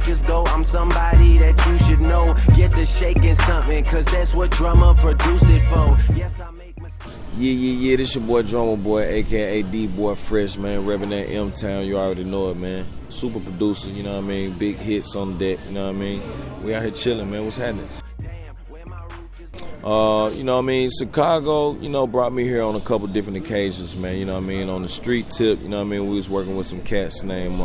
records go. I'm somebody that you should know. Get to shaking something, cause that's what Drumma produced it for. Yes, I make mistakes. Yeah, this your boy Drumma Boy, a.k.a. D-Boy Fresh, man, repping that M-Town, you already know it, man. Super producer, you know what I mean, big hits on deck, you know what I mean. We out here chilling, man, what's happening? You know what I mean, Chicago, you know, brought me here on a couple different occasions, man, you know what I mean, on the street tip, you know what I mean, we was working with some cats named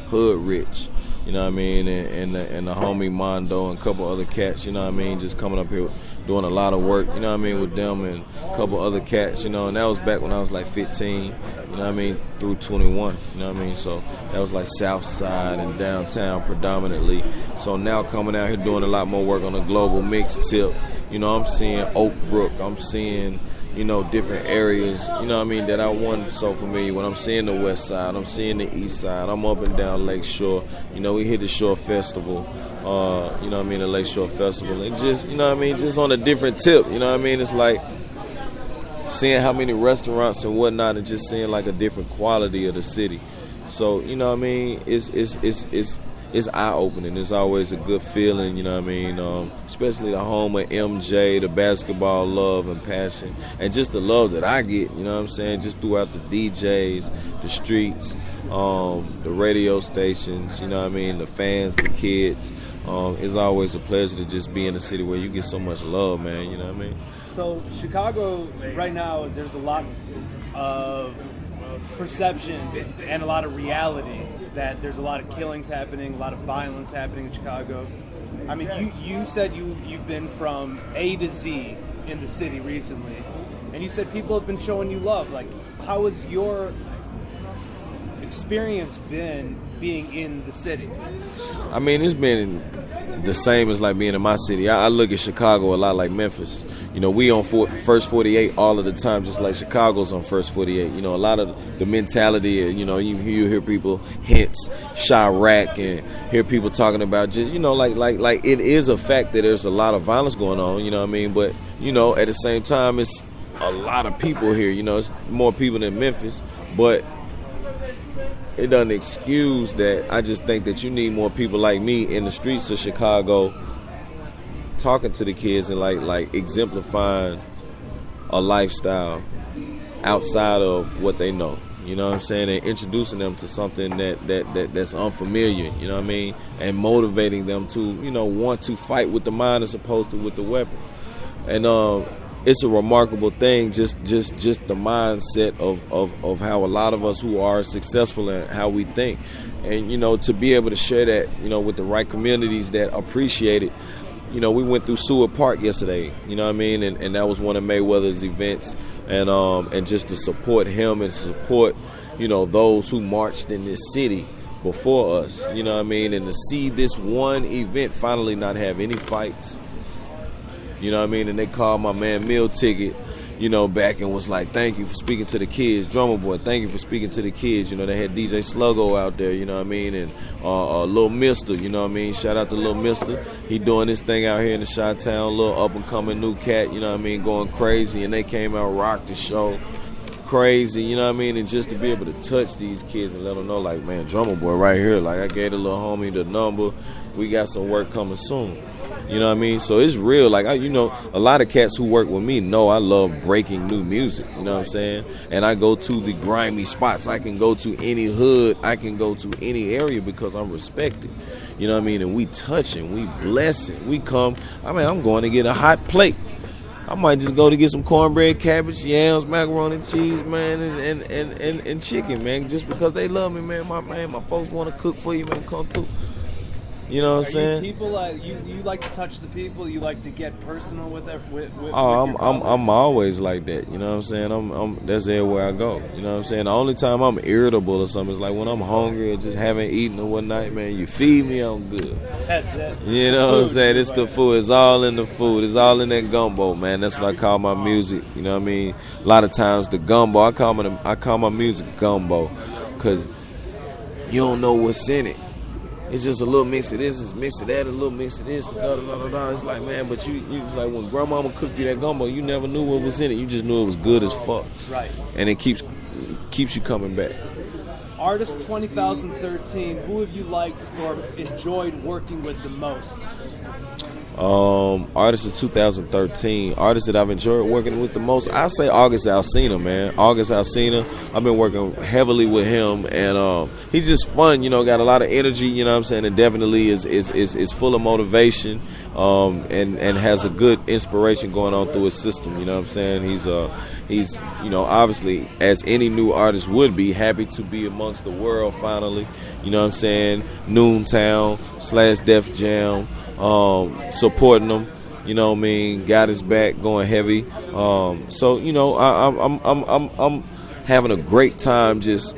Hood Rich, you know what I mean, and the homie Mondo and a couple other cats, you know what I mean, just coming up here doing a lot of work, you know what I mean, with them and a couple other cats, you know, and that was back when I was like 15, you know what I mean, through 21, you know what I mean, so that was like South Side and downtown predominantly. So now coming out here doing a lot more work on the global mix tip, you know, I'm seeing Oak Brook, I'm seeing, you know, different areas, you know what I mean, that I wasn't so familiar with. I'm seeing the west side, I'm seeing the east side, I'm up and down Lake Shore, you know, we hit the Shore Festival, you know what I mean, the Lake Shore Festival, and just, you know what I mean, just on a different tip, you know what I mean, it's like seeing how many restaurants and whatnot and just seeing like a different quality of the city. So, you know what I mean, it's eye-opening. It's always a good feeling, you know what I mean, especially the home of MJ, the basketball love and passion, and just the love that I get, you know what I'm saying, just throughout the DJs, the streets, the radio stations, you know what I mean, the fans, the kids. It's always a pleasure to just be in a city where you get so much love, man, you know what I mean? So Chicago, right now, there's a lot of perception and a lot of reality that there's a lot of killings happening, a lot of violence happening in Chicago. I mean, you said you've been from A to Z in the city recently, and you said people have been showing you love. Like, how has your experience been being in the city? I mean, it's been the same as like being in my city. I look at Chicago a lot like Memphis. You know, we on First 48 all of the time, just like Chicago's on First 48. You know, a lot of the mentality, you know, you hear people hints, Chirac, and hear people talking about just, you know, like it is a fact that there's a lot of violence going on, you know what I mean? But, you know, at the same time, it's a lot of people here. You know, it's more people than Memphis, but it doesn't excuse that. I just think that you need more people like me in the streets of Chicago talking to the kids and like exemplifying a lifestyle outside of what they know. You know what I'm saying? And introducing them to something that's unfamiliar, you know what I mean? And motivating them to, you know, want to fight with the mind as opposed to with the weapon. And it's a remarkable thing, just the mindset of how a lot of us who are successful and how we think. And, you know, to be able to share that, you know, with the right communities that appreciate it. You know, we went through Seward Park yesterday, you know what I mean? And that was one of Mayweather's events. And just to support him and support, you know, those who marched in this city before us, you know what I mean? And to see this one event finally not have any fights. You know what I mean? And they called my man Meal Ticket, you know, back and was like, thank you for speaking to the kids. Drumma Boy, thank you for speaking to the kids. You know, they had DJ Sluggo out there, you know what I mean? And Lil Mister, you know what I mean? Shout out to Lil Mister. He doing this thing out here in the Chi-Town, little up-and-coming new cat, you know what I mean, going crazy. And they came out, rocked the show, crazy, you know what I mean? And just to be able to touch these kids and let them know, like, man, Drumma Boy right here. Like, I gave the little homie the number. We got some work coming soon. You know what I mean? So it's real. Like, you know, a lot of cats who work with me know I love breaking new music. You know what I'm saying? And I go to the grimy spots. I can go to any hood. I can go to any area because I'm respected. You know what I mean? And we touching. We blessing. We come. I mean, I'm going to get a hot plate. I might just go to get some cornbread, cabbage, yams, macaroni and cheese, man, and chicken, man, just because they love me, man. My folks want to cook for you, man. Come through. You know what I'm saying? People you like to touch the people. You like to get personal with I'm always like that. You know what I'm saying? I'm that's everywhere I go. You know what I'm saying? The only time I'm irritable or something is like when I'm hungry or just haven't eaten or whatnot. Man, you feed me, I'm good. That's it. You know what I'm saying? It's the food. It's all in the food. It's all in that gumbo, man. That's what I call my music. You know what I mean? A lot of times the gumbo. I call my music gumbo because you don't know what's in it. It's just a little mix of this, it's mix of that, a little mix of this, da da da da. It's like, man, but you it's like when grandmama cooked you that gumbo, you never knew what was in it. You just knew it was good as fuck. Right. And it keeps you coming back. Artist 2013, who have you liked or enjoyed working with the most? Artist of 2013, artist that I've enjoyed working with the most, I say August Alsina, man. August Alsina, I've been working heavily with him, and he's just fun, you know, got a lot of energy, you know what I'm saying, and definitely is full of motivation, and has a good inspiration going on through his system, you know what I'm saying. He's you know, obviously, as any new artist would be, happy to be amongst the world finally, you know what I'm saying. Noontown / Def Jam, supporting them, you know what I mean, got his back, going heavy. So you know, I'm having a great time just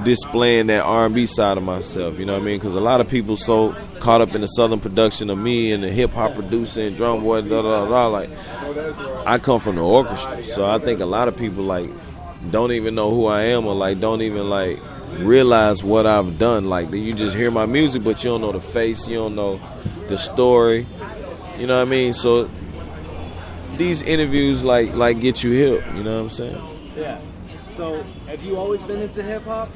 displaying that R&B side of myself, you know what I mean, because a lot of people so caught up in the southern production of me and the hip hop producer and drum boy, like I come from the orchestra, so I think a lot of people like don't even know who I am, or like don't even like realize what I've done. Like, you just hear my music, but you don't know the face, you don't know the story, you know what I mean. So these interviews like get you hip, you know what I'm saying. Yeah. So have you always been into hip hop?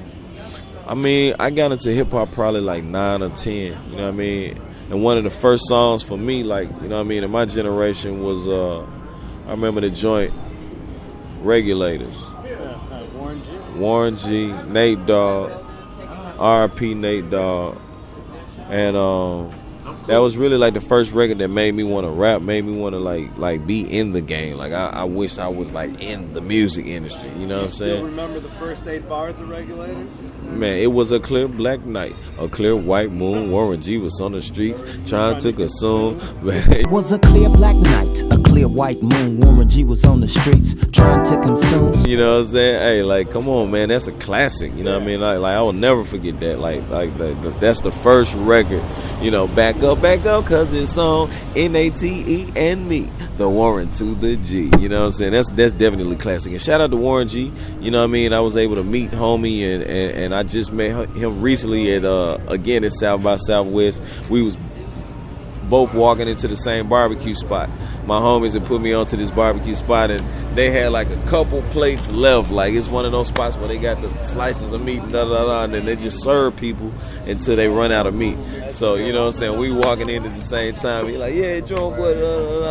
I mean, I got into hip hop probably like 9 or 10, you know what I mean. And one of the first songs for me, like, you know what I mean, in my generation was I remember the joint Regulators. Warren G, Nate Dogg, R.I.P. Nate Dogg, and that was really like the first record that made me want to rap, made me want to like be in the game. Like I wish I was like in the music industry. You know what I'm saying? Do you still remember the first 8 bars of Regulators? Man, it was a clear black night, a clear white moon. Warren G was on the streets trying to consume. It was a clear black night, a clear white moon. Warren G was on the streets trying to consume. You know what I'm saying? Hey, like, come on, man, that's a classic. You know what I mean? Like I will never forget that. Like that's the first record. You know, back up, cause it's on Nate and me, the Warren to the G. You know what I'm saying? That's definitely classic. And shout out to Warren G. You know what I mean? I was able to meet homie, and I just met him recently at again at South by Southwest. We was both walking into the same barbecue spot. My homies had put me onto this barbecue spot, and they had like a couple plates left. Like, it's one of those spots where they got the slices of meat, and then they just serve people until they run out of meat. So, you know what I'm saying? We walking in at the same time. He like, yeah, Drumma Boy,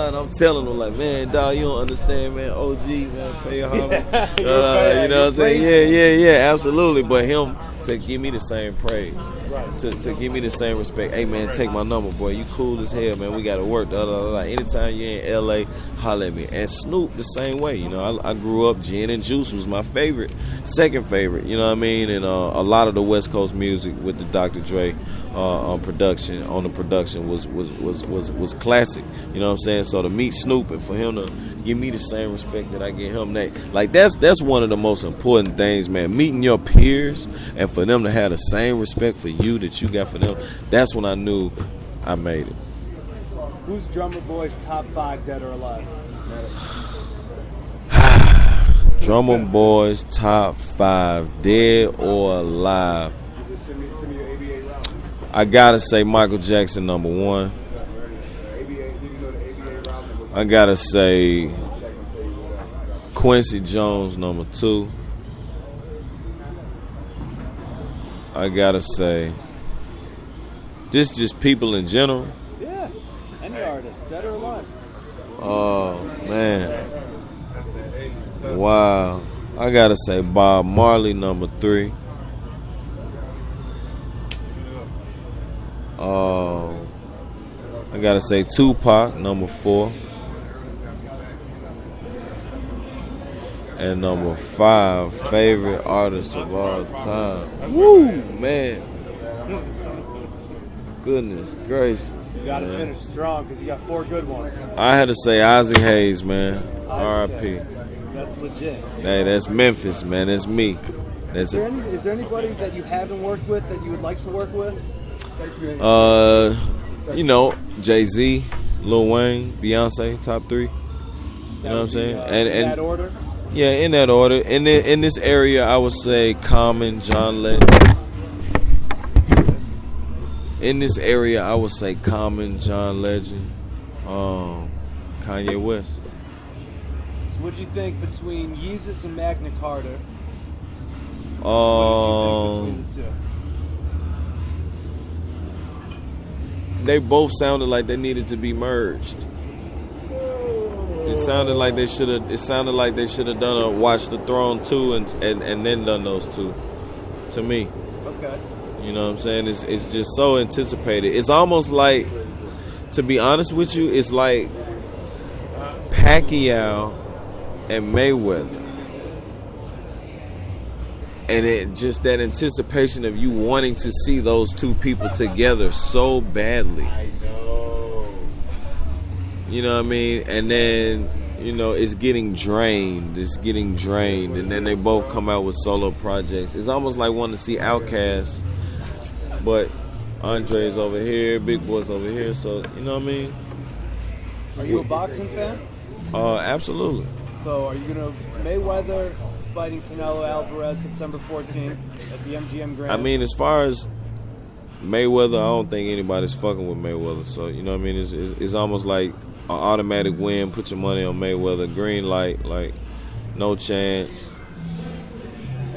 and I'm telling them like, man, dog, you don't understand, man. OG, man, pay your homage. You know what I'm saying? Yeah, absolutely. But him to give me the same praise, to give me the same respect. Hey, man, take my number, boy. You cool as hell, man. We got to work. Anytime you're in L.A., holler at me. And Snoop the same way. You know, I grew up, Gin and Juice was my second favorite, you know what I mean? And a lot of the West Coast music with the Dr. Dre on the production was classic, you know what I'm saying? So to meet Snoop and for him to give me the same respect that I give him, that's one of the most important things, man. Meeting your peers and for them to have the same respect for you that you got for them, that's when I knew I made it. Who's Drumma Boy's top 5, dead or alive? Drumma Boy's top 5, dead or alive. I gotta say Michael Jackson number 1. I gotta say Quincy Jones number 2. I gotta say just people in general. Yeah, any artist, dead or alive. Oh man, wow! I gotta say Bob Marley number 3. I gotta say Tupac number 4. And number 5, favorite artist of all time. Woo, man! Goodness gracious! You gotta finish strong because you got 4 good ones. I had to say Ozzie Hayes, man. R.I.P. That's legit. Hey, that's Memphis, man. That's me. Is there anybody that you haven't worked with that you would like to work with? You know, Jay-Z, Lil Wayne, Beyonce, top 3. You know what I'm saying? In that order? Yeah, in that order. In this area, I would say Common, John Legend. In this area, I would say Common, John Legend, Kanye West. So what'd you think between Yeezus and Magna Carta? Between the two. They both sounded like they needed to be merged. It sounded like they should have. It sounded like they should have done a Watch the Throne 2 and then done those two. To me, Okay. you know what I'm saying? It's just so anticipated. It's almost like, to be honest with you, it's like Pacquiao and Mayweather. And it just that anticipation of you wanting to see those two people together so badly. I know. You know what I mean? And then, you know, it's getting drained. And then they both come out with solo projects. It's almost like wanting to see Outkast, but Andre's over here, Big Boy's over here. So, you know what I mean? Are you a boxing fan? Absolutely. So are you gonna Mayweather fighting Canelo Alvarez September 14th at the MGM Grand? I mean, as far as Mayweather, I don't think anybody's fucking with Mayweather. So, you know what I mean? It's almost like an automatic win. Put your money on Mayweather. Green light, like, no chance.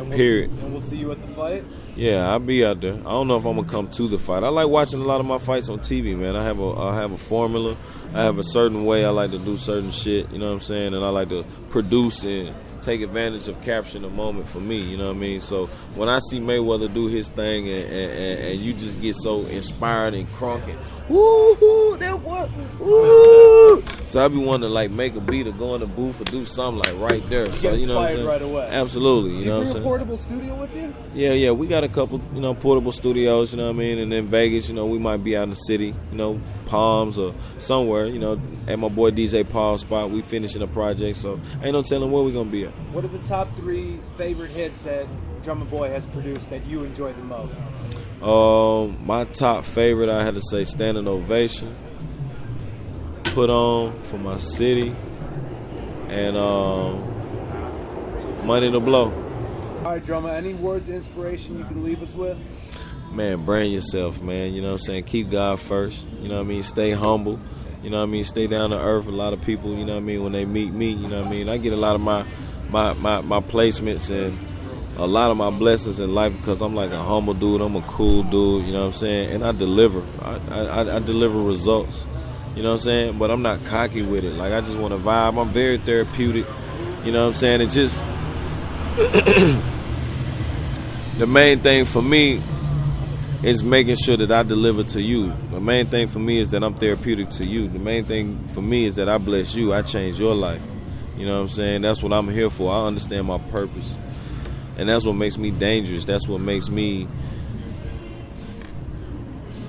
and period. And we'll see you at the fight. Yeah, I'll be out there. I don't know if I'm gonna come to the fight. I like watching a lot of my fights on TV, man. I have a formula. I have a certain way I like to do certain shit. You know what I'm saying? And I like to produce and take advantage of capturing the moment for me. You know what I mean? So when I see Mayweather do his thing and you just get so inspired and crunk and woo, that what? Woo! So I be wanting to like make a beat or go in the booth or do something like right there. So Get you know what I'm inspired saying? right away. Absolutely. Do You you know what I'm bring a saying? portable studio with you? Yeah, we got a couple, portable studios, you know what I mean? And in Vegas, we might be out in the city, Palms or somewhere, at my boy DJ Paul's spot. We finishing a project, so ain't no telling where we gonna be at. What are the top 3 favorite hits that Drumma Boy has produced that you enjoy the most? My top favorite, I had to say Standing Ovation, Put On for My City, and Money to Blow. All right, Drumma, any words of inspiration you can leave us with? Man, brand yourself, man. You know what I'm saying? Keep God first. You know what I mean? Stay humble. You know what I mean? Stay down to earth. A lot of people, you know what I mean, when they meet me, you know what I mean? I get a lot of my placements and a lot of my blessings in life because I'm like a humble dude. I'm a cool dude, you know what I'm saying? And I deliver. I deliver results. You know what I'm saying? But I'm not cocky with it. Like, I just want to vibe. I'm very therapeutic. You know what I'm saying? It just... the main thing for me is making sure that I deliver to you. The main thing for me is that I'm therapeutic to you. The main thing for me is that I bless you. I change your life. You know what I'm saying? That's what I'm here for. I understand my purpose. And that's what makes me dangerous. That's what makes me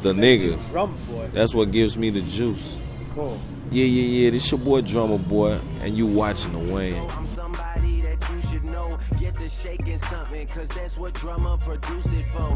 the nigga. Drumma Boy. That's what gives me the juice. Cool. Yeah. This your boy Drumma Boy, and you watching The Wayne. I'm somebody that you should know. Get to shaking something, cause that's what Drumma produced it for.